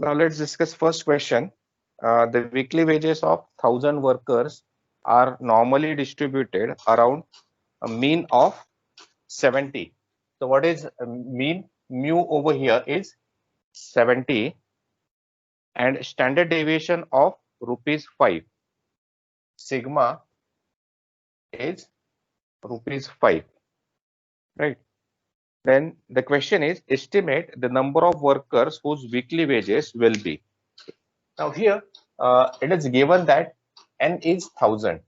Now let's discuss first question. The weekly wages of 1,000 workers are normally distributed around a mean of 70. So what is mean? Mu over here is 70 and standard deviation of rupees 5. Sigma is rupees 5, right? Then the question is estimate the number of workers whose weekly wages will be. Now here it is given that n is 1,000.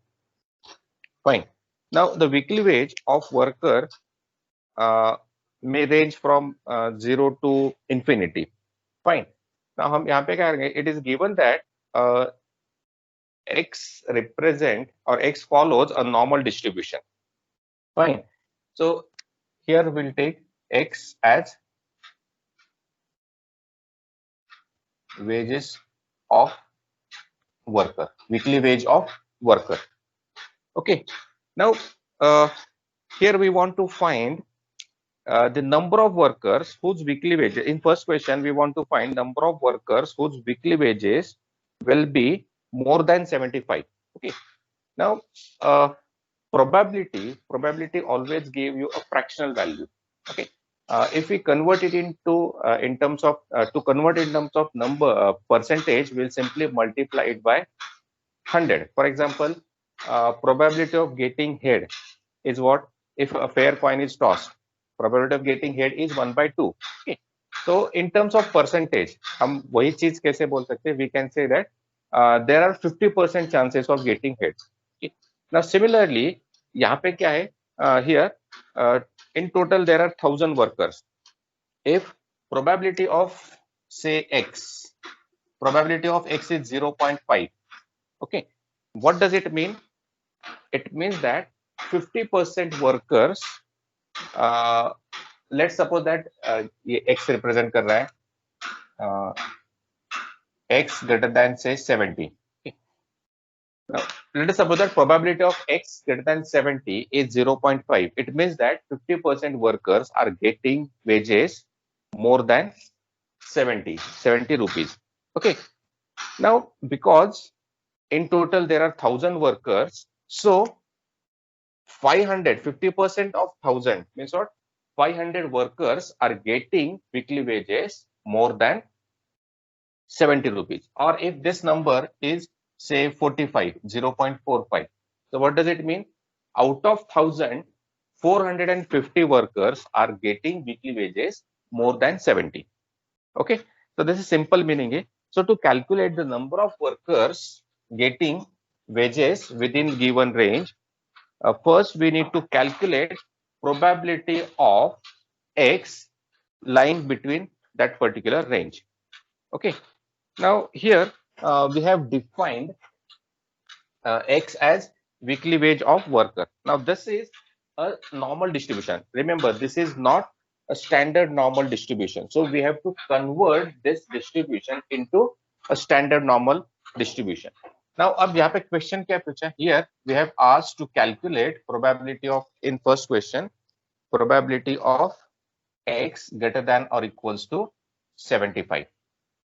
Fine. Now the weekly wage of worker may range from 0 to infinity. Fine. Now हम यहाँ पे क्या करेंगे? It is given that x represent or x follows a normal distribution. Fine. So here we'll take x as wages of worker, weekly wage of worker. Okay. Now here we want to find the number of workers whose weekly wages. In first question, we want to find number of workers whose weekly wages will be more than 75. Okay. Now, probability always give you a fractional value. Okay. If we convert it into in terms of to convert in terms of number percentage, we'll simply multiply it by 100. For example, probability of getting head is what? If a fair coin is tossed, probability of getting head is 1/2. Okay. So in terms of percentage, हम वही चीज कैसे बोल सकते हैं? We can say that there are 50% chances of getting head. Okay. Now similarly, यहाँ पे क्या है? Here in total there are 1,000 workers. If probability of say x, probability of x is 0.5. Okay. What does it mean? It means that 50% workers, let's suppose that ये x represent कर रहा है x greater than say 70. Okay. Now, let us suppose that probability of x greater than 70 is 0.5. It means that 50% workers are getting wages more than 70 rupees. Okay. Now, because in total there are 1,000 workers, so 50% of 1,000 means what? 500 workers are getting weekly wages more than 70 rupees. Or if this number is say 45, 0.45. So what does it mean? Out of 1,000, 450 workers are getting weekly wages more than 70. Okay. So this is simple meaning. So to calculate the number of workers getting wages within given range, first we need to calculate probability of x lying between that particular range. Okay. Now here we have defined x as weekly wage of worker. Now this is a normal distribution. Remember, this is not a standard normal distribution. So we have to convert this distribution into a standard normal distribution. Now अब यहाँ पे question क्या पूछा? Here we have asked to calculate probability of, in first question, probability of x greater than or equals to 75.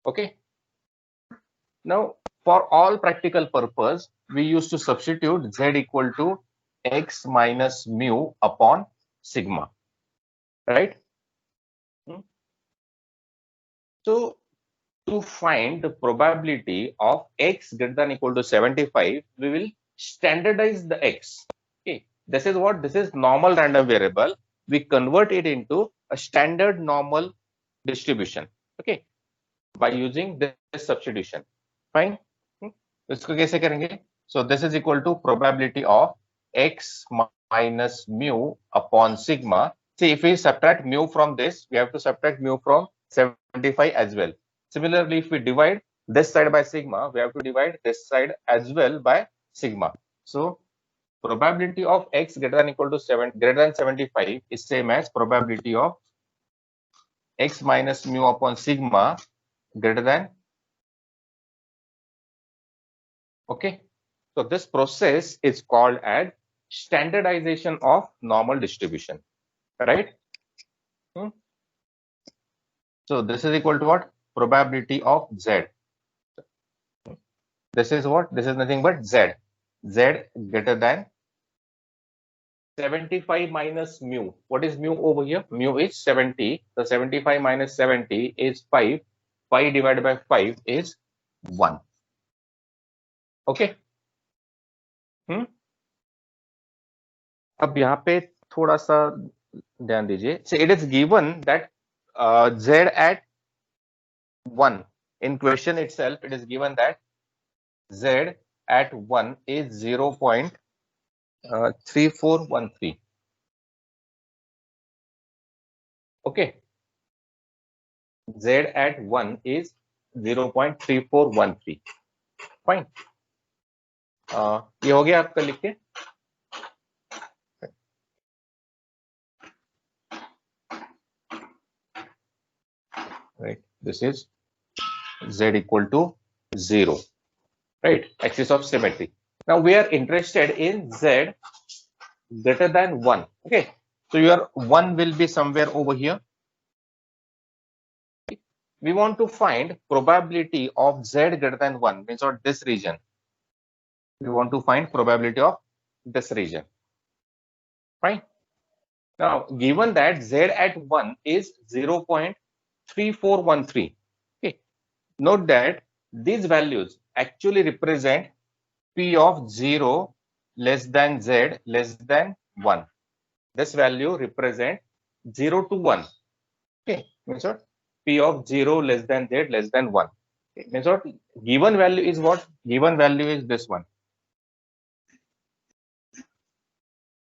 Okay. Now for all practical purpose, we used to substitute z equal to x minus mu upon sigma, right? So to find the probability of x greater than equal to 75, we will standardize the x. Okay, this is what? This is normal random variable. We convert it into a standard normal distribution. Okay, by using this substitution. Fine. इसको कैसे करेंगे? So this is equal to probability of x minus mu upon sigma. See, if we subtract mu from this, we have to subtract mu from 75 as well. Similarly, if we divide this side by sigma, we have to divide this side as well by sigma. So probability of x greater than equal to greater than 75 is same as probability of x minus mu upon sigma greater than. Okay. So this process is called as standardization of normal distribution, right? So this is equal to what? probability of Z. This is what? This is nothing but Z. Z greater than 75 minus mu. What is mu over here? Mu is 70. So 75 minus 70 is 5. 5 divided by 5 is 1. Okay. अब यहाँ पे थोड़ा सा ध्यान दीजिए. So it is given that Z at 1. In question itself, it is given that Z at 1 is 0.3413. Okay. Z at 1 is 0.3413. Fine. ये हो गया आपका लिख के. Right. This is Z equal to 0. Right. Axis of symmetry. Now we are interested in Z greater than 1. Okay. So your 1 will be somewhere over here. We want to find probability of Z greater than 1, means or this region. We want to find probability of this region. Fine. Now, given that Z at 1 is 0.3413. Okay. Note that these values actually represent P of 0 less than Z less than 1. This value represents 0 to 1. Okay. Means what? P of 0 less than Z less than 1. Okay. Means what? Given value is what? Given value is this one.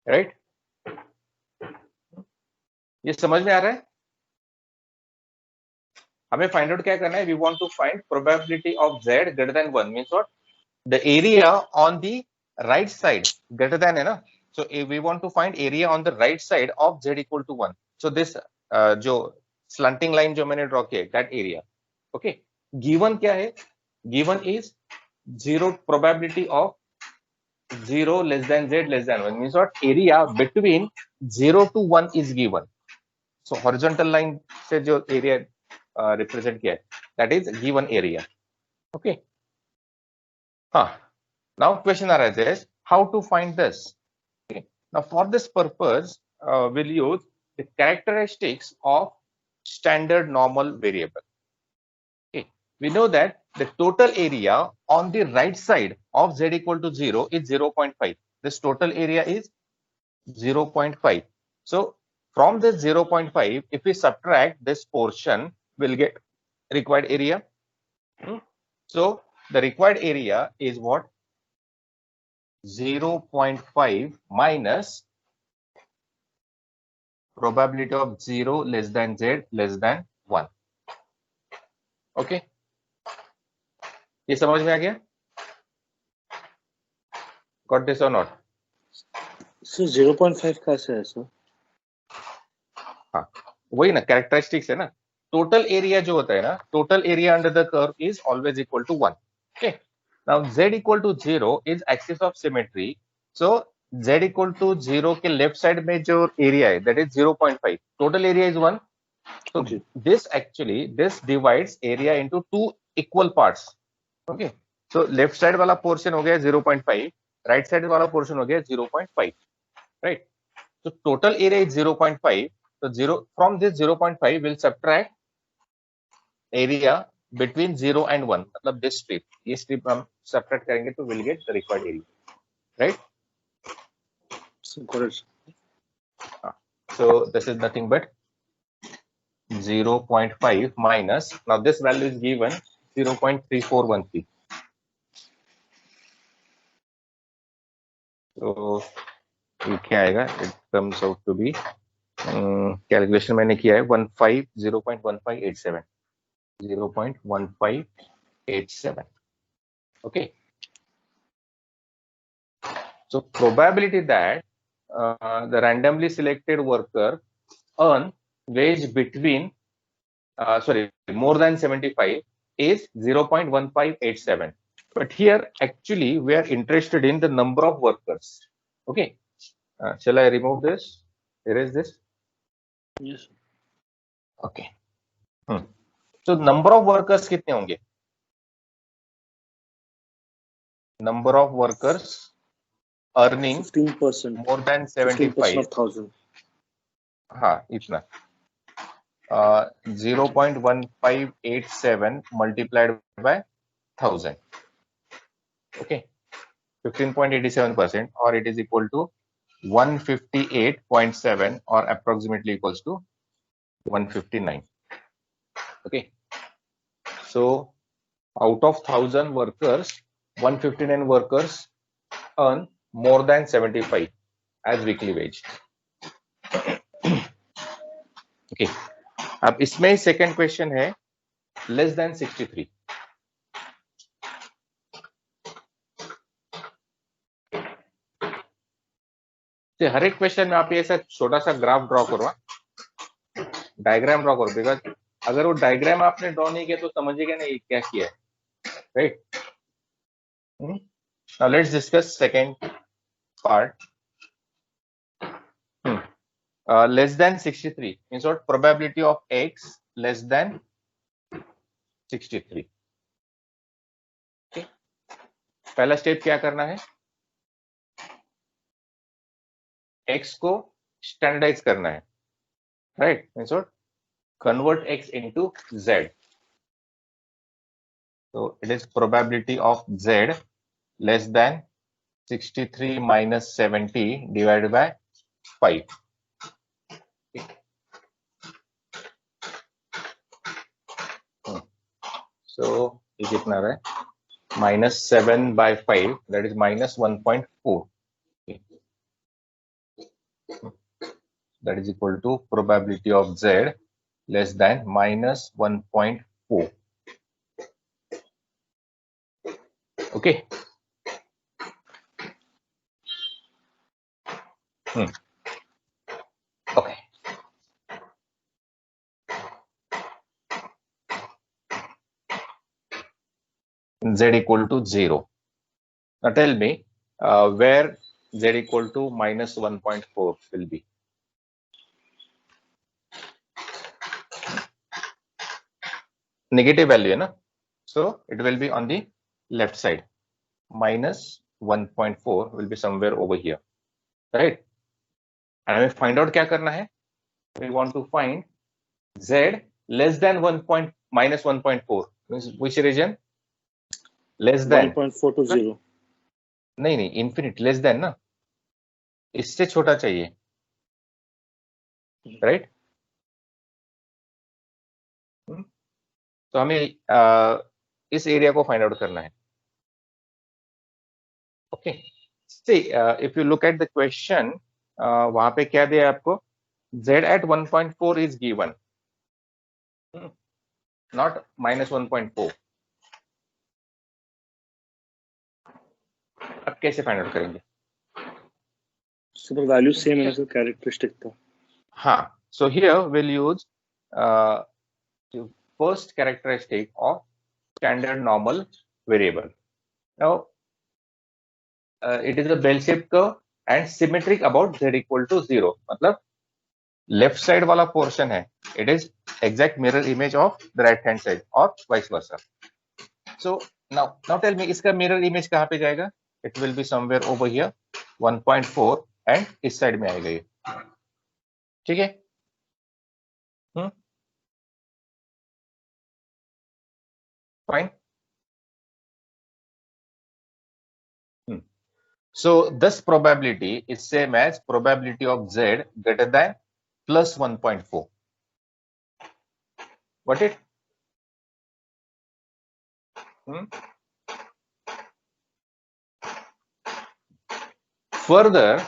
Right? ये समझ में आ रहा है? हमें find out क्या करना है? We want to find probability of Z greater than 1. Means what? The area on the right side greater than है ना? So if we want to find area on the right side of Z equal to 1. So this जो slanting line जो मैंने draw किया है, that area. Okay. Given क्या है? Given is 0 probability of 0 less than Z less than 1. Means what? Area between 0 to 1 is given. So horizontal line से जो area represent किया है, that is given area. Okay. Now question arises, how to find this? Okay. Now for this purpose, we'll use the characteristics of standard normal variable. Okay. We know that the total area on the right side of Z equal to 0 is 0.5. This total area is 0.5. So from this 0.5, if we subtract this portion, we'll get required area. So the required area is what? 0.5 minus probability of 0 less than Z less than 1. Okay. ये समझ में आ गया? Got this or not? So 0.5 कैसे है sir? हाँ, वही ना, characteristics है ना. Total area जो होता है ना, total area under the curve is always equal to 1. Okay. Now Z equal to 0 is axis of symmetry. So Z equal to 0 के left side में जो area है, that is 0.5. Total area is 1. So Okay. this divides area into two equal parts. Okay. So left side वाला portion हो गया 0.5, right side वाला portion हो गया 0.5. Right. So total area is 0.5. So 0 from this 0.5 will subtract area between 0 and 1. मतलब this strip. ये strip हम subtract करेंगे तो will get the required area. Right. So correct. So this is nothing but 0.5 minus, now this value is given 0.3413. So ये क्या आएगा? It comes out to be calculation मैंने किया है 0.1587. 0.1587. Okay. So probability that the randomly selected worker earn wage between more than 75 is 0.1587. But here actually we are interested in the number of workers. Okay. Shall I remove this? Erase this? Yes. Okay. तो number of workers कितने होंगे? Number of workers earning 15%. More than 15% 75. of 1000. हाँ, इतना 0.1587 multiplied by 1000. Okay, 15.87%, or it is equal to 158.7, or approximately equals to 159. Okay, so out of 1000 workers, 159 workers earn more than 75 as weekly wage. Okay, अब इसमें second question है less than 63. तो हर एक question में आप ये ऐसा छोटा सा ग्राफ ड्रॉ करो, डायग्राम ड्रॉ करो, बिकॉज अगर वो डायग्राम आपने ड्रॉ नहीं किया तो समझिएगा नहीं क्या किया है, right? Now let's discuss second part. Less than 63 means what? Probability of x less than 63. Okay, पहला स्टेप क्या करना है? x को स्टैंडर्डाइज करना है, right? Means what? Convert x into z. So it is probability of z less than 63 minus 70 divided by 5. So ये कितना है? Minus 7 by 5, that is minus 1.4. Okay. That is equal to probability of z less than minus 1.4. Okay. Okay. Z equal to 0. Now tell me where z equal to minus 1.4 will be. Negative value है ना, so it will be on the left side. Minus 1.4 will be somewhere over here, right? And हमें find out क्या करना है? We want to find z less than minus 1.4 means which region? Less than 1.4 to 0. नहीं, infinite, less than ना, इससे छोटा चाहिए, right? तो हमें इस एरिया को फाइंड आउट करना है. Okay, see if you look at the question, वहां पे क्या दिया आपको? z at 1.4 is given, not minus 1.4. अब कैसे फाइंड आउट करेंगे? So the value same है सर, characteristic था. हाँ, so here we'll use the first characteristic of standard normal variable. Now it is a bell-shaped curve and symmetric about z equal to 0. मतलब left side वाला portion है, it is exact mirror image of the right hand side और vice versa. So now tell me, इसका mirror image कहां पे जाएगा? It will be somewhere over here 1.4 and इस side में आएगा ये, ठीक है? Fine. So this probability is same as probability of z greater than plus 1.4. What it? Further,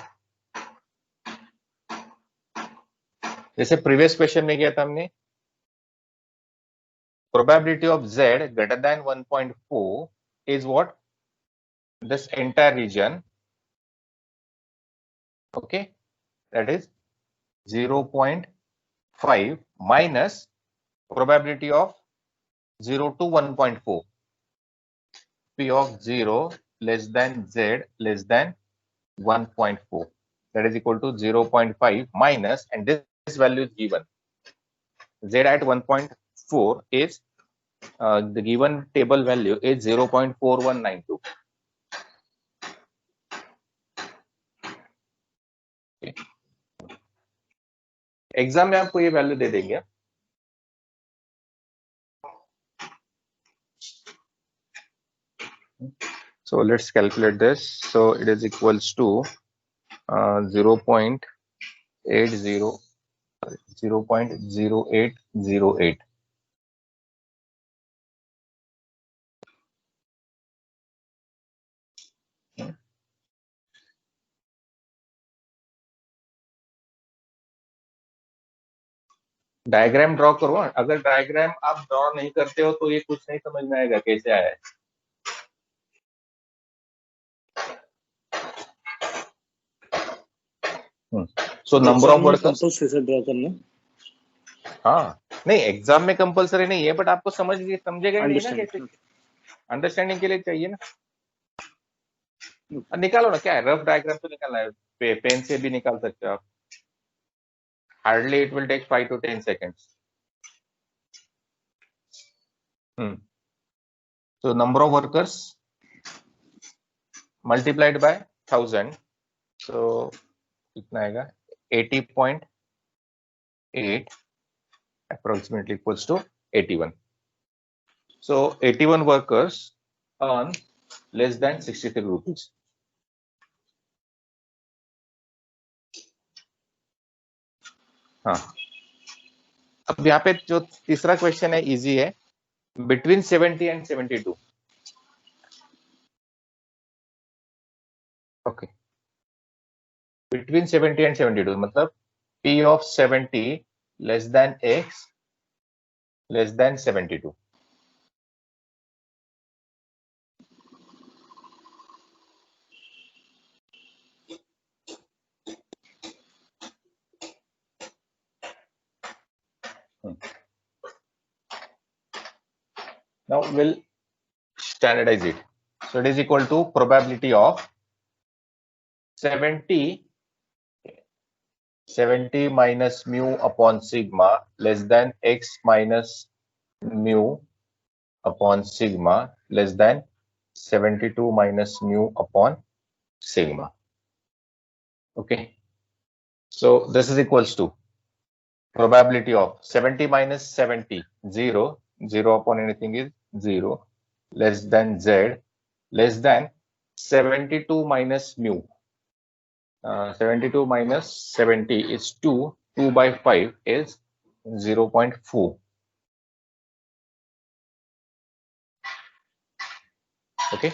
जैसे प्रीवियस क्वेश्चन में किया था हमने, probability of z greater than 1.4 is what? This entire region, okay, that is 0.5 minus probability of 0 to 1.4. P of 0 less than z less than 1.4, that is equal to 0.5 minus, and this value is given, z at 1.4 4 is the given table value is 0.4192. Exam में आपको ये value दे देंगे. So let's calculate this. So it is equals to 0.0808. Diagram draw करो. अगर diagram आप draw नहीं करते हो तो ये कुछ नहीं समझ में आएगा कैसे आया है. So number of workers draw करना. हाँ नहीं, एग्जाम में कंपलसरी नहीं है, बट आपको समझेगा नहीं ना कैसे. अंडरस्टैंडिंग के लिए चाहिए ना. निकालो ना, क्या है, रफ डायग्राम तो निकालना है. पेन से भी निकाल सकते हो आप. Hardly it will take 5 to 10 seconds. So number of workers multiplied by 1000. So कितना आएगा, 80.8 approximately equals to 81. So 81 workers earn less than 63 rupees. हाँ, अब यहाँ पे जो तीसरा क्वेश्चन है इजी है. Between 70 and 72. Okay, between 70 and 72 मतलब P of 70 less than X less than 72. Now we'll standardize it. So it is equal to probability of 70 minus mu upon sigma less than X minus mu upon sigma less than 72 minus mu upon sigma. Okay, so this is equals to probability of 70 minus 70, 0 upon anything is 0, less than Z, less than 72 minus mu. 72 minus 70 is 2. 2 by 5 is 0.4. Okay.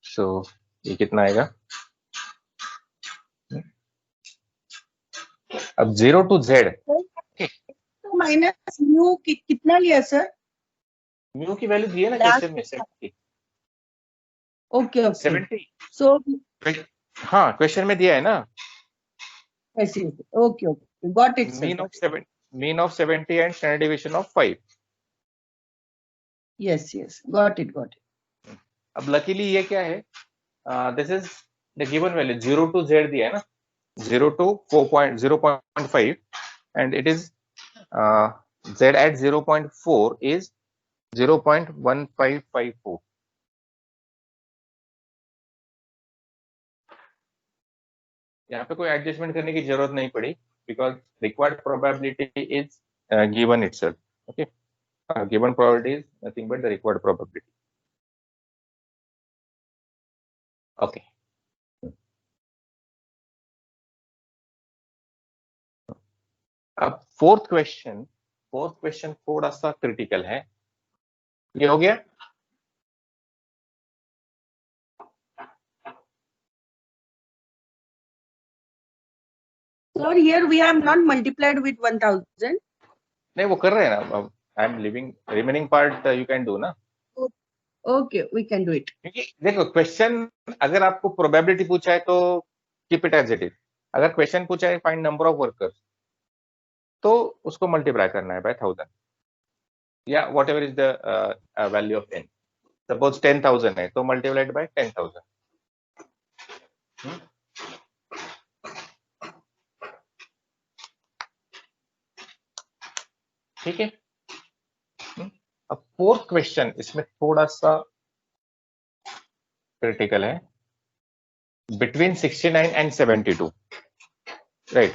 So ये कितना आएगा? अब 0 to Z. Minus mu कितना लिया sir? Mu की value दी है ना question में 70. Okay okay 70. सो हाँ क्वेश्चन में दिया है ना. ऐसे okay okay got it. Mean of 70 and standard deviation of 5. Yes yes got it. अब लकीली ये क्या है, this is the given value. 0 to Z दिया है ना, 0 to 0.5 and it is Z at 0.4 is 0.1554. यहाँ पे कोई एडजस्टमेंट करने की जरूरत नहीं पड़ी because required probability is given itself. Okay, given probability is nothing but the required probability. Okay, अब फोर्थ क्वेश्चन थोड़ा सा क्रिटिकल है. ये हो गया. Sir, here we have not multiplied with 1000. नहीं वो कर रहे हैं ना. I am living remaining part you can do ना. Okay, we can do it. क्योंकि देखो क्वेश्चन अगर आपको प्रोबेबिलिटी पूछा है तो keep it as it is. अगर क्वेश्चन पूछा है फाइंड नंबर ऑफ वर्कर्स तो उसको मल्टीप्लाई करना है बाय 1000 या what ever is the value of n. Suppose 10,000 है तो मल्टीप्लाइड बाय 10,000. ठीक है। अब फोर्थ क्वेश्चन इसमें थोड़ा सा क्रिटिकल है, बिटवीन 69 एंड 72, राइट।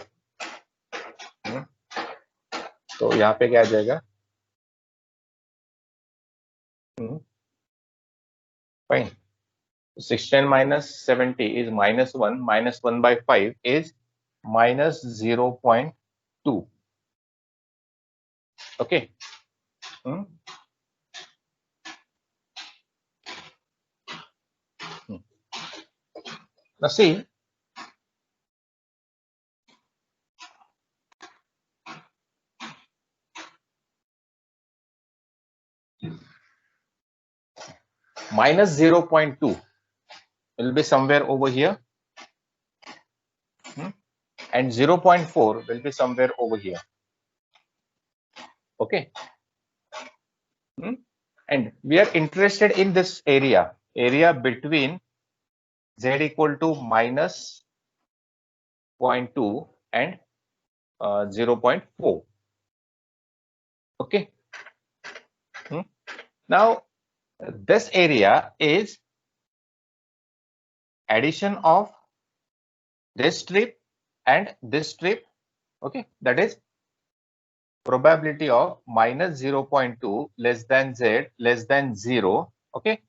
तो यहाँ पे क्या आ जाएगा, fine, 69 minus 70 is -1, -1 by 5 is -0.2. Okay. Now see, -0.2 will be somewhere over here, and 0.4 will be somewhere over here. Okay. And we are interested in this area between z equal to -0.2 and 0.4. Okay. Now this area is addition of this strip and this strip. Okay, that is probability of -0.2 less than z less than 0. Okay,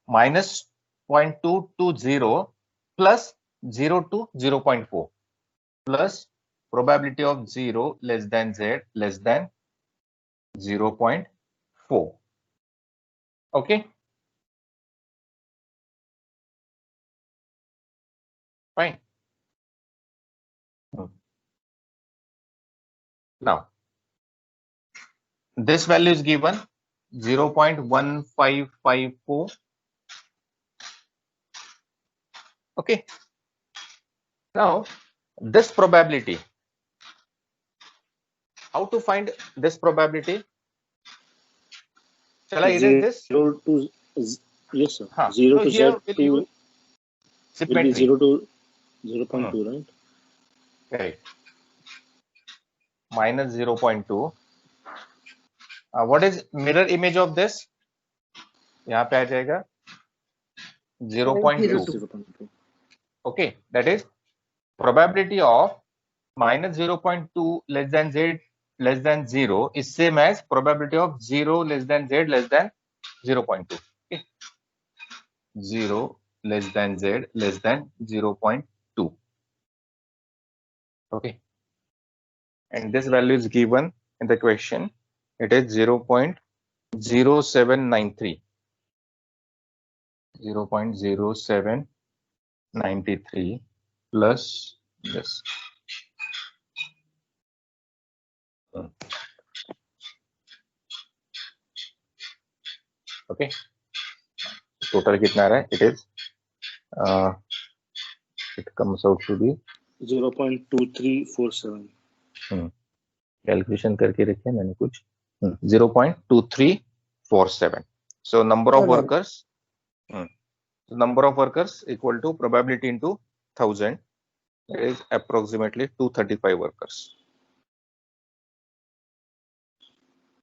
-0.2 to 0 plus 0 to 0.4 plus probability of 0 less than z less than 0.4. Okay, fine. Now this value is given 0.1554. Okay. Now this probability, how to find this probability? Shall I erase this? 0 to yes sir. Huh. 0 So to here z we'll to use will be symmetry. 0 to 0.2, right? Correct. -0.2. What is mirror image of this? यहाँ पे आ जाएगा 0.2. 0.2. Okay, that is probability of -0.2 less than z less than 0 is same as probability of 0 less than z less than 0.2. Okay. 0 less than z less than 0.2. Okay. And this value is given in the question. It is 0.0793. 0.0793 plus this. Okay. Total कितना आ रहा है? It comes out to be 0.2347. Calculation करके रखे मैंने कुछ 0.2347. So number of workers, number of workers equal to probability into 1000. That is approximately 235 workers.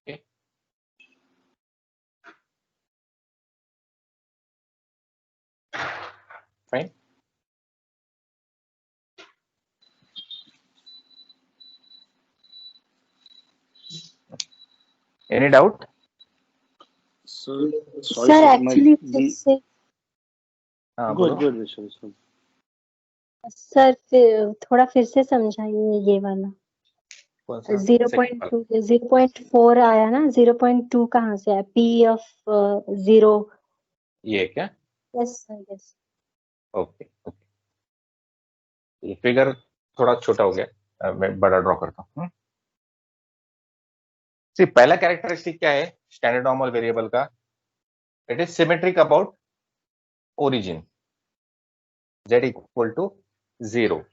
Okay. Fine. Any doubt? Sir, sorry, Sir, sir, actually, the sir, good, sir. Sir थोड़ा फिर से समझाइए ये वाला 0.2 0.4 आया ना 0.2 कहाँ से आया P of 0 ये क्या? Yes sir yes okay okay, ये फिगर थोड़ा छोटा हो गया, मैं बड़ा ड्रॉ करता हूँ. सी पहला कैरेक्टरिस्टिक क्या है स्टैंडर्ड नॉर्मल वेरिएबल का? It is symmetric about origin, z equal to 0.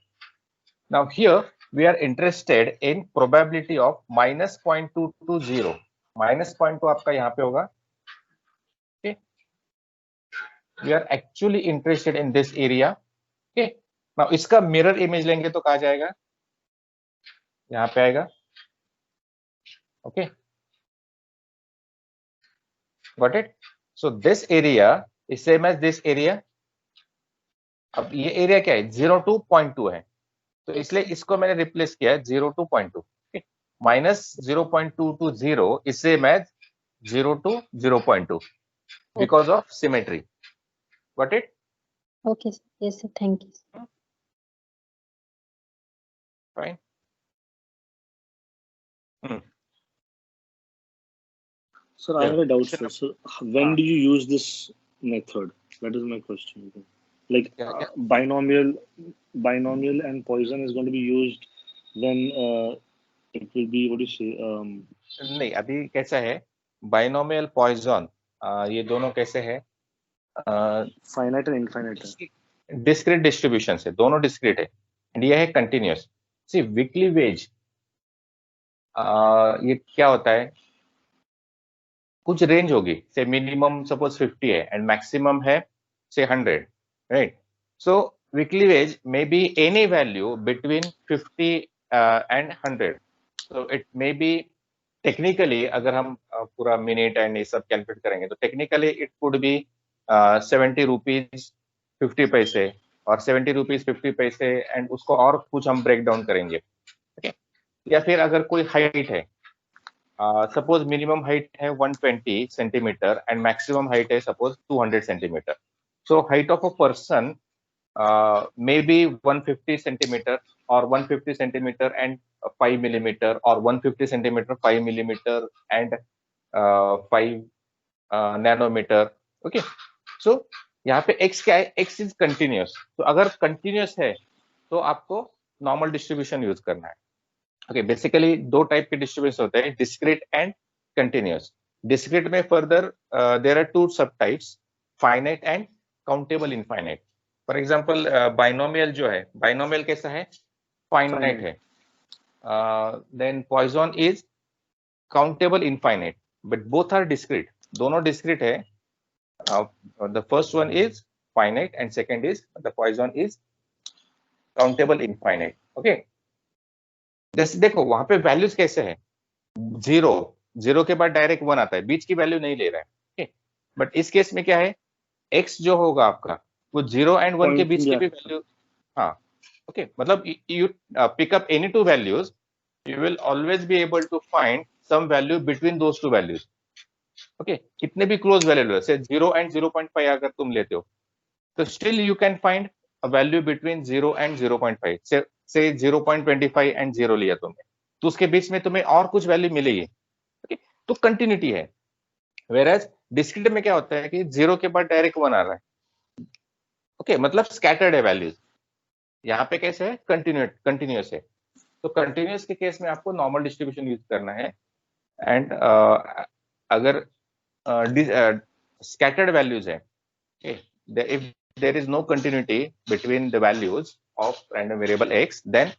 Now here we are interested in probability of -0.2 to 0. -0.2 आपका यहाँ पे होगा. Okay, we are actually interested in this area. Okay, ना इसका मिरर इमेज लेंगे तो कहा जाएगा, यहाँ पे आएगा। Okay, got it. So this area is same as this area. अब ये एरिया क्या है, 02.2 है, तो इसलिए इसको मैंने रिप्लेस किया है 02.2। Minus 0.2 to 0 is same as 0 to 0.2 because of symmetry. Got it? Okay, sir. Yes, sir. Thank you. Fine. Sir, I have a doubt, sir. So, when do you use this method? That is my question. Like binomial and Poisson is going to be used when it will be, what do you say? नहीं, अभी कैसा है, binomial poison ये दोनों कैसे है, finite and infinite है, discrete distribution है, दोनों डिस्क्रीट है, एंड ये है कंटिन्यूअस। सी वीकली वेज ये क्या होता है, कुछ रेंज होगी, से मिनिमम सपोज 50 है एंड मैक्सिमम है say 100, right. So weekly wage may be any value between 50 and 100। So it may be technically, अगर हम पूरा मिनट एंड ये सब कैलकुलेट करेंगे तो technically it could be 70 rupees 50 पैसे और 70 रुपीज 50 पैसे, एंड उसको और कुछ हम ब्रेक डाउन करेंगे। ओके, या फिर अगर कोई हाइट है, सपोज मिनिमम हाइट है 120 सेंटीमीटर एंड मैक्सिमम हाइट है suppose 200 centimetre. So height of a person may be 150 centimeter or 150 centimeter and 5 millimeter or 150 centimeter 5 millimeter and 5 nanometer. Okay, so यहाँ पे x क्या है, x is continuous. तो अगर continuous है तो आपको normal distribution यूज करना है। Okay, basically दो टाइप के डिस्ट्रीब्यूशन होते हैं, discrete and continuous. Discrete में further there are two subtypes, finite and countable infinite. For example binomial जो है, बाइनोमियल कैसा है, फाइनाइट है, then Poisson is countable infinite, but both are discrete, दोनों डिस्क्रीट है। The first one is finite and second is the Poisson is countable infinite. Okay, जैसे देखो वहां पे वैल्यूज कैसे है, जीरो के बाद डायरेक्ट 1 आता है, बीच की वैल्यू नहीं ले रहा है। ओके, बट इस केस में क्या है, एक्स जो होगा आपका वो 0 and 1 के बीच की भी वैल्यू, हाँ ओके, मतलब you pick up any two values, you will always be able to find some value between those two values. Okay, कितने भी क्लोज वैल्यू से 0 and 0.5 अगर तुम लेते हो तो still you can find a value between 0 and 0.5। से 0.25 and 0 लिया तुमने तो उसके बीच में तुम्हें और कुछ वैल्यू मिलेगी। ओके, तो कंटिन्यूटी है। वेयरएज डिस्क्रीट में क्या होता है कि 0 के बाद डायरेक्ट 1 आ रहा है। ओके, मतलब स्कैटर्ड है वैल्यूज। यहाँ पे कैसे है, कंटिन्यूअस है। तो कंटिन्यूअस के केस में आपको नॉर्मल डिस्ट्रीब्यूशन यूज करना है, एंड अगर स्कैटर्ड वैल्यूज है, if there is no continuity between the values of random variable x, then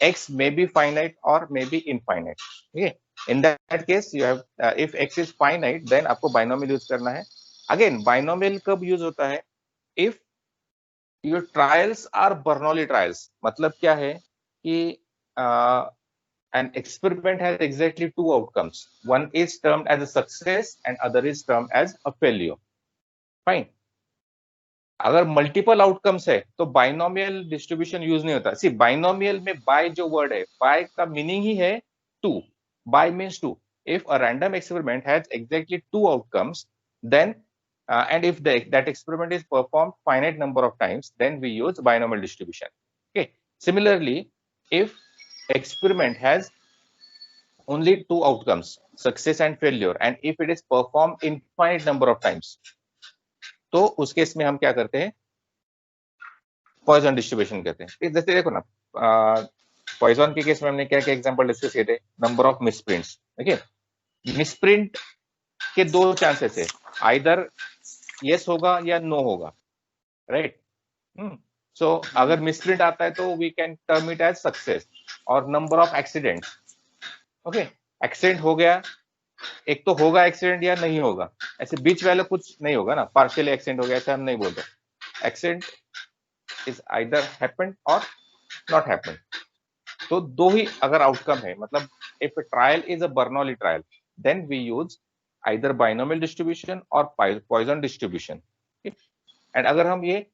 x may be finite और मे बी इनफाइनाइट। ठीक है, in that case you have, if x is finite then आपको binomial use करना है। Again binomial कब use होता है, if your trials are Bernoulli trials। मतलब क्या है कि an experiment has exactly two outcomes, one is termed as a success and other is termed as a failure। Fine, अगर मल्टीपल आउटकम्स है तो बाइनोमियल डिस्ट्रीब्यूशन यूज नहीं होता। See binomial में बाय जो वर्ड है, बाय का मीनिंग ही है two, bi means two. If a random experiment has exactly two outcomes, then and if that experiment is performed finite number of times, then we use binomial distribution। Okay, similarly if experiment has only two outcomes, success and failure, and if it is performed infinite number of times, तो उस case में हम क्या करते हैं, Poisson distribution कहते हैं। जैसे देखो ना, पॉइजन के केस में हमने क्या क्या एग्जांपल डिस्कस किए थे, नंबर ऑफ मिसप्रिंट्स। देखिए मिसप्रिंट के दो चांसेस है, आइदर यस होगा या नो होगा, राइट। सो अगर मिसप्रिंट आता है तो we can term it as success. और number of accident, okay, accident हो गया, एक तो होगा एक्सीडेंट या नहीं होगा, ऐसे बीच वाले कुछ नहीं होगा ना, पार्शियल एक्सीडेंट हो गया ऐसा हम नहीं बोलते। Accident is either happened or not happened. तो दो ही अगर आउटकम है, मतलब if a trial is a Bernoulli trial, then we use either binomial distribution or Poisson distribution. And अगर हम ये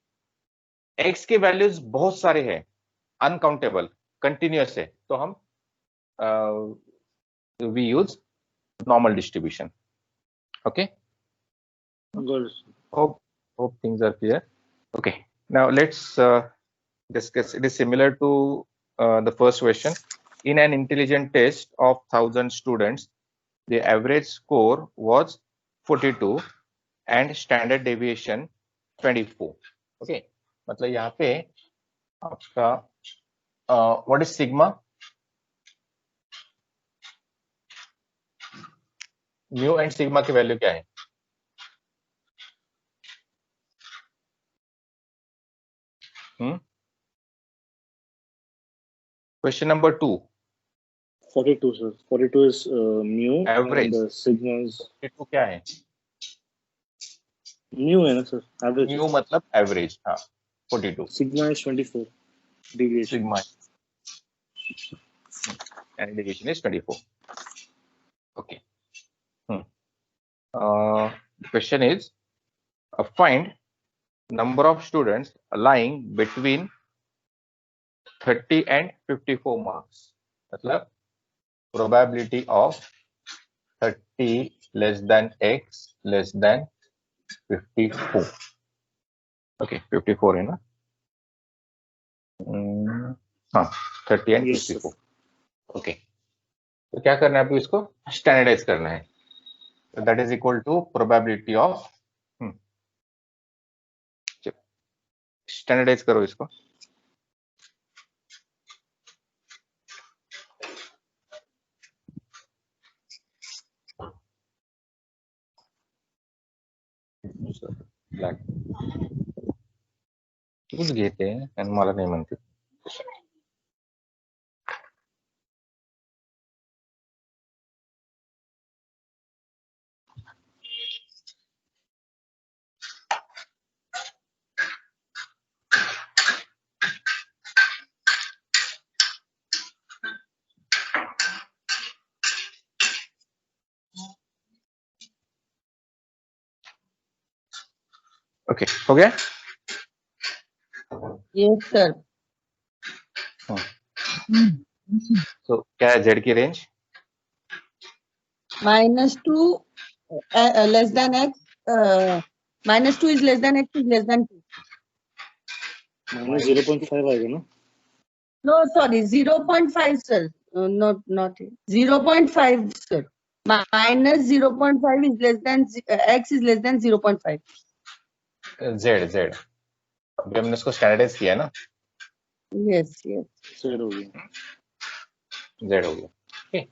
x के वैल्यूज बहुत सारे हैं, अनकाउंटेबल, कंटिन्यूअस है, तो हम we use normal distribution. Okay. Good. Hope things are clear. Okay. Now let's discuss. It is similar to the first question. In an intelligent test of 1,000 students, the average score was 42 and standard deviation 24. Okay. मतलब यहाँ पे आपका what is sigma? Mu and sigma की value क्या है? Question number 2. 42, sir. 42 is mu. Average. And sigma is 42 क्या है? mu है ना sir? Average. म्यू मतलब एवरेज. हाँ, 42. Sigma is 24. Deviation. Sigma and deviation is 24. Okay. The question is, find number of students lying between 30 and 54 marks. मतलब probability of 30 less than x less than 54. Okay, 54 है ना? हाँ, 30 and 54. Okay. तो क्या करना है आपको? इसको स्टैंडर्डाइज करना है. So that is equal to probability of standardize करो इसको. तूच घेते आणि मला नाही म्हणते. ओके, हो गया? Yes, sir. तो क्या है z की range? -2 less than x. -2 is less than x is less than 2. Minus 0.5 आएगा ना? No, sorry, 0.5, sir. Not 0.5, sir. Minus 0.5 is less than x is less than 0.5. z. अभी हमने इसको स्टैंडर्डाइज किया ना? Yes. Z हो गया. z हो गया. Okay.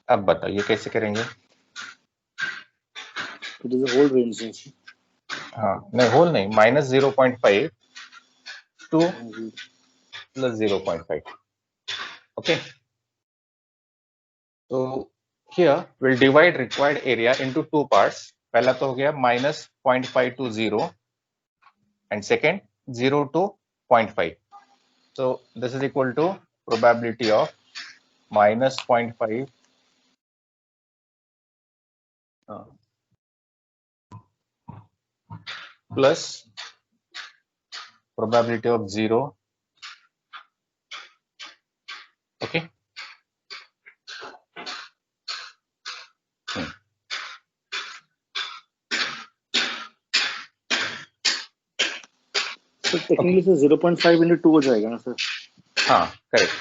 अब बताओ ये कैसे करेंगे? It is a whole range. हाँ, नहीं होल नहीं, -0.5 to +0.5. Okay. So here we'll divide required area into two parts. पहला तो हो गया -0.5 to 0 and second 0 to 0.5. So this is equal to probability of -0.5 plus probability of 0. Okay. So technically sir 0.5 into 2 हो जाएगा ना sir? हाँ, correct.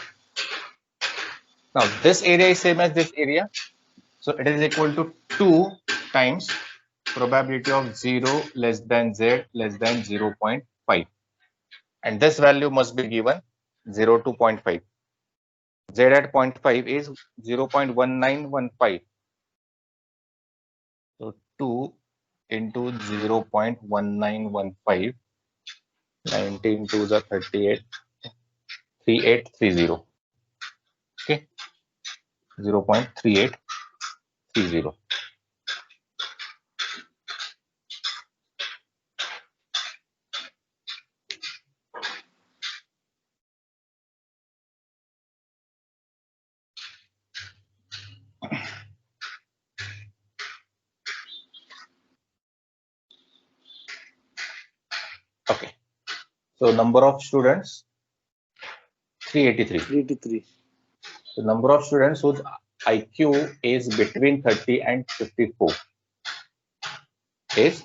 Now this area is same as this area, so it is equal to 2 times probability of 0 less than z less than 0.5, and this value must be given 0 to 0.5. Z at 0.5 is 0.1915. So 2 into 0.1915, 19 to the 38, 3830. Okay, 0.3830. Okay. So number of students 383. 383. The number of students whose IQ is between 30 and 54 is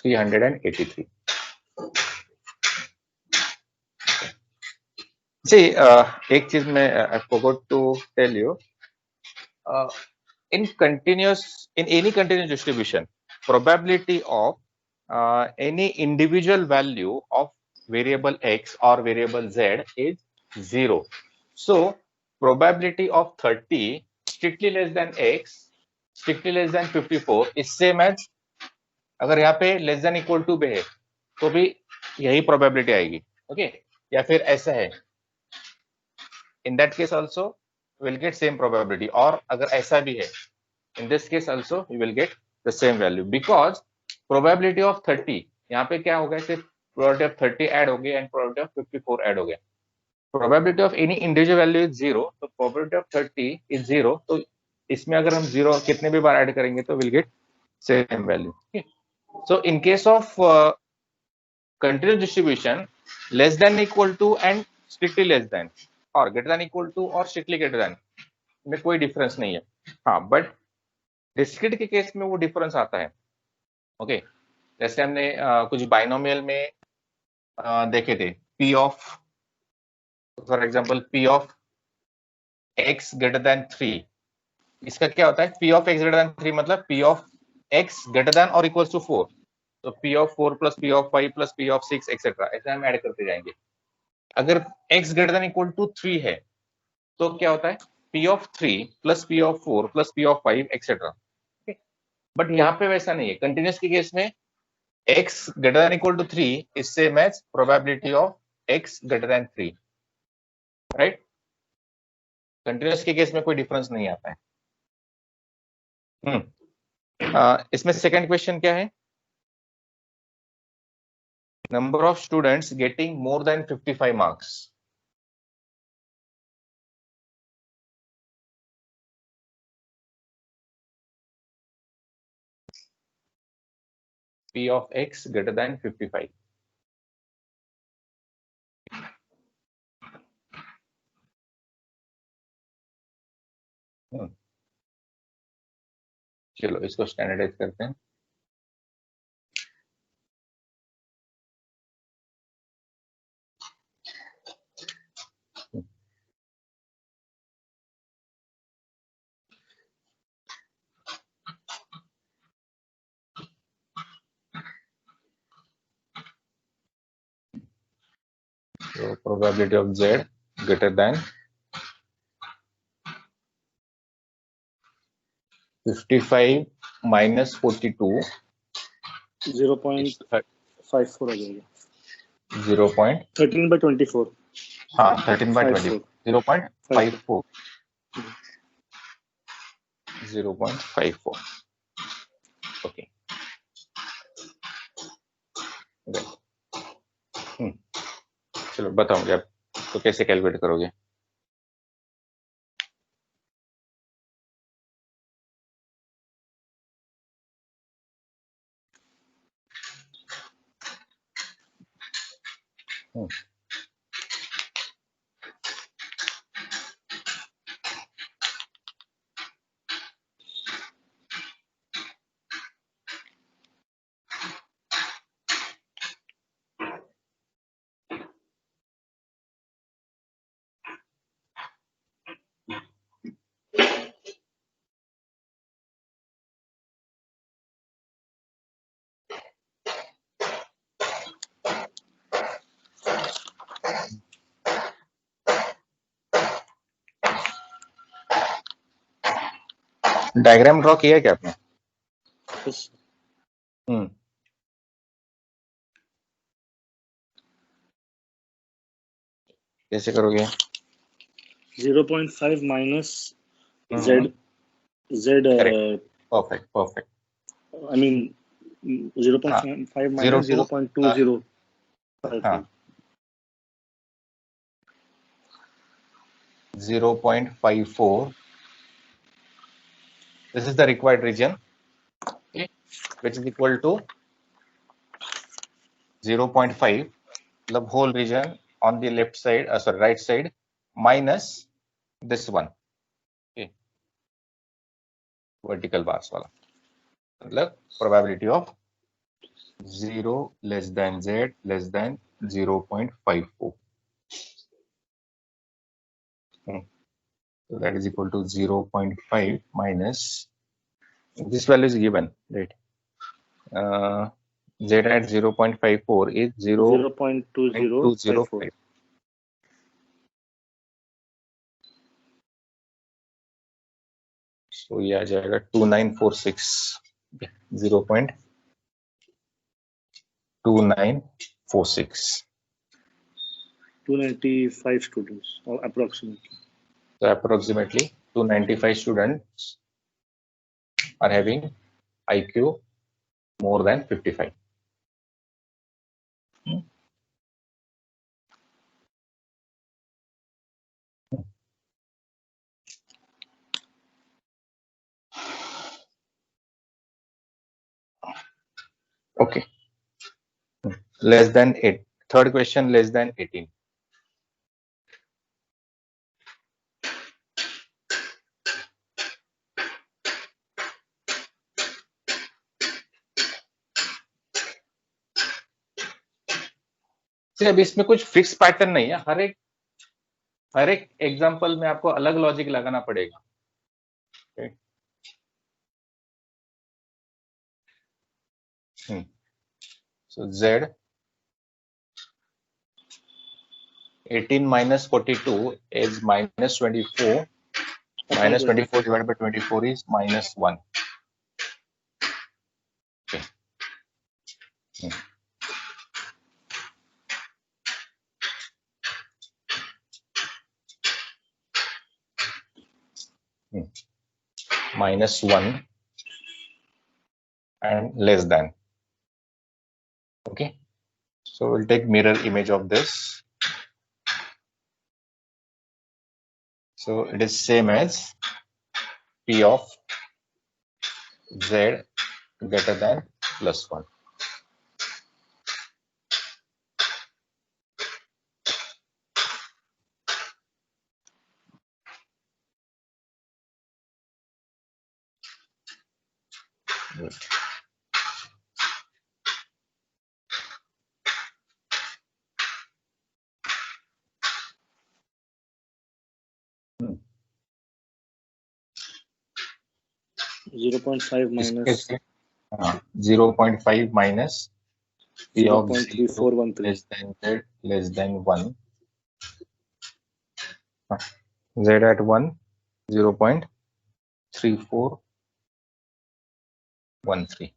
383. See, एक चीज मैं I forgot to tell you. In any continuous distribution, probability of any individual value of variable x or variable z is 0. So probability of 30 strictly less than x, strictly less than 54 is same as, अगर यहाँ पे less than equal to पे है तो भी यही probability आएगी. Okay, या फिर ऐसा है, in that case also we'll get same probability. और अगर ऐसा भी है, in this case also you will get the same value, because probability of 30 यहाँ पे क्या हो गया, सिर्फ probability of 30 ऐड हो गया and probability of 54 ऐड हो गया. Probability of any individual value is 0, तो probability of 30 is 0, तो इसमें अगर हम 0 कितने भी बार ऐड करेंगे तो we'll get same value. Okay. So in case of continuous distribution, less than equal to and strictly less than और greater than equal to और strictly greater than में कोई डिफरेंस नहीं है. हाँ, बट डिस्क्रीट के केस में वो डिफरेंस आता है. ओके, जैसे हमने कुछ बाइनोमियल में देखे थे, p of, for example p of x greater than 3. इसका क्या होता है, p of x greater than 3 मतलब p of x greater than और इक्वल्स टू 4. तो p of 4 plus p of 5 plus p of 6 etcetera, ऐसे हम ऐड करते जाएंगे. अगर x greater than equal to 3 है तो क्या होता है, p of 3 plus p of 4 plus p of 5 etcetera. But यहाँ पे वैसा नहीं है. कंटिन्यूस के केस में x greater than equal to 3 is same as probability of x greater than 3, right? Continuous के केस में कोई डिफरेंस नहीं आता है. इसमें सेकंड क्वेश्चन क्या है, number of students getting more than 55 marks. p of x greater than 55. चलो इसको स्टैंडर्डाइज करते हैं. So probability of z greater than 55 minus 42 0.54 हो जाएगा. 13 by 24. हाँ, 13 by 24. 0.54. 0.54. ओके. चलो बताओ मुझे आप तो कैसे कैलकुलेट करोगे. डायग्राम ड्रॉ किया है क्या आपने? कैसे करोगे? 0.5 minus z. Perfect. I mean 0.5 minus 0.20. हाँ. 0.54. This is the required region, okay, which is equal to 0.5 मतलब whole region on the left side, sorry, right side minus this one, okay, vertical bars वाला, मतलब probability of 0 less than z less than 0.54. So that is equal to 0.5 minus this value is given, right? Z at 0.54 is 0.205. So ये आ जाएगा 2946, 0.2946. 295 students, or approximately. So approximately 295 students are having IQ more than 55. Okay. Less than 8. Third question, less than 18. अब इसमें कुछ fix pattern नहीं है, हर एक example में आपको अलग लॉजिक लगाना पड़ेगा. Okay. So Z 18 minus 42 is minus 24. Minus 24 divided by 24 is minus 1. Okay. Minus 1 and less than. Okay. So we'll take mirror image of this. So it is same as P of Z greater than plus 1. Good. 0.5 minus 0.5 minus P of 0.3413 less than Z less than 1. Z at 1, 0.3413.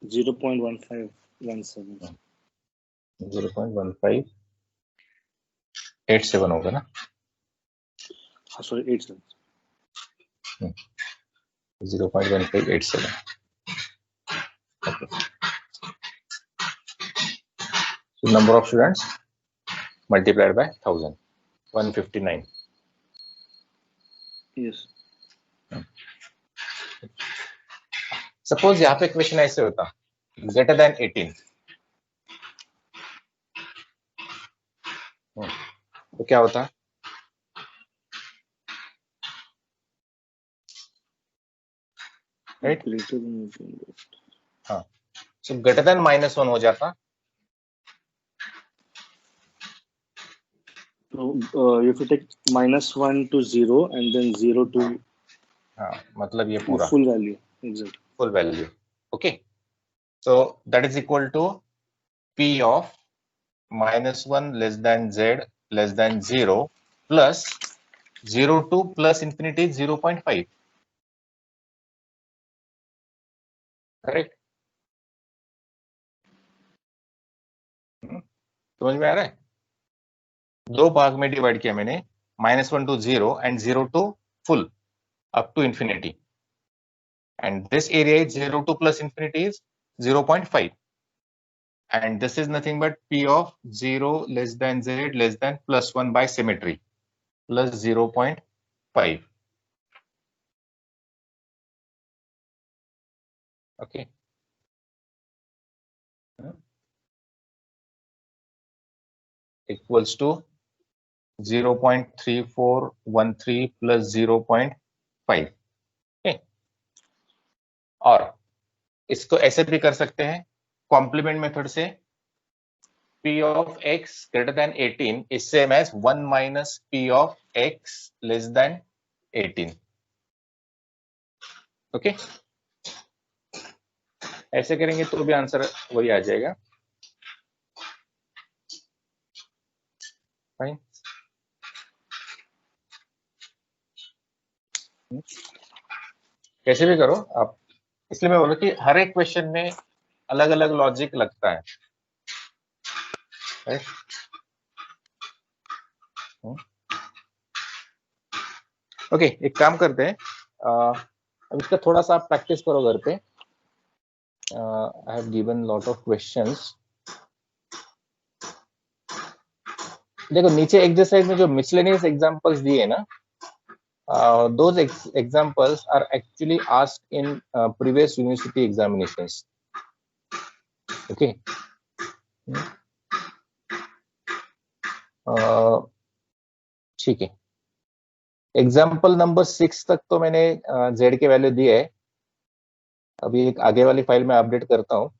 Zero 0.1517. 0.1587 होगा ना? Sorry, 87. 0.1587. Okay. So number of students multiplied by 1000, 159. Yes. Suppose यहाँ पे question ऐसे होता, greater than 18. तो क्या होता? Right? हाँ. So greater than -1 हो जाता. So you have to take -1 to 0 and then 0 to हाँ, मतलब ये पूरा full value. Exactly. Full value. Okay. So that is equal to P of -1 less than Z less than 0 plus 0 to plus infinity is 0.5. Correct? समझ में आ रहा है? दो भाग में डिवाइड किया मैंने, -1 to 0 and 0 to full up to infinity. And this area is 0 to plus infinity is 0.5. And this is nothing but P of 0 less than Z less than plus 1 by symmetry plus 0.5. Okay. Equals to 0.3413 plus 0.5. Okay. और इसको ऐसे भी कर सकते हैं, complement method से P of x greater than 18 is same as 1 minus P of x less than 18. Okay, ऐसे करेंगे तो भी आंसर वही आ जाएगा. फाइन. कैसे भी करो आप, इसलिए मैं बोला कि हर एक क्वेश्चन में अलग अलग लॉजिक लगता है. राइट. ओके, एक काम करते हैं, अब इसका थोड़ा सा आप प्रैक्टिस करो घर पे. I have given lot of questions. देखो नीचे एक्सरसाइज में जो मिसलेनियस एग्जांपल्स दिए ना, those examples are actually asked in previous university examinations. Okay. ठीक है. एग्जाम्पल नंबर 6 तक तो मैंने z के वैल्यू दिए है. अभी एक आगे वाली फाइल में अपडेट करता हूँ.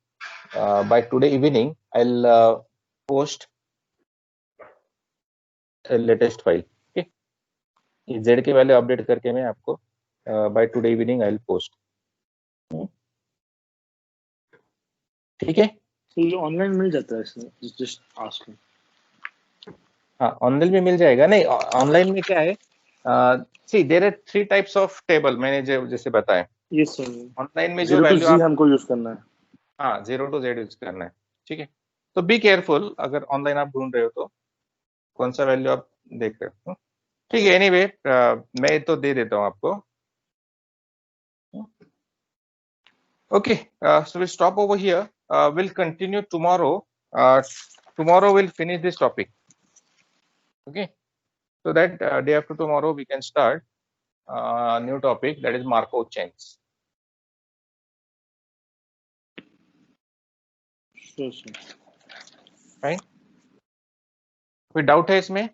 By today evening I will post latest file. Okay, z के वैल्यू अपडेट करके मैं आपको by today evening I will post. ठीक है. तो ये ऑनलाइन मिल जाता है इसमें, जस्ट आस्क. हाँ, ऑनलाइन में मिल जाएगा. नहीं, ऑनलाइन में क्या है, see there are 3 types of table, मैंने जैसे बताया. Yes sir. ऑनलाइन में जो 0 to वैल्यू Z हमको यूज करना है. हाँ, 0 to Z यूज करना है. ठीक है, तो बी केयरफुल अगर ऑनलाइन आप ढूंढ रहे हो तो कौन सा वैल्यू आप देख रहे हो. ठीक है, एनीवे मैं तो दे देता हूँ आपको. Okay, so we stop over here. Will continue tomorrow. Tomorrow will finish this topic. Okay, so that day after tomorrow we can start new topic, that is Markov chains. Sure, sir. Right? कोई doubt है इसमें?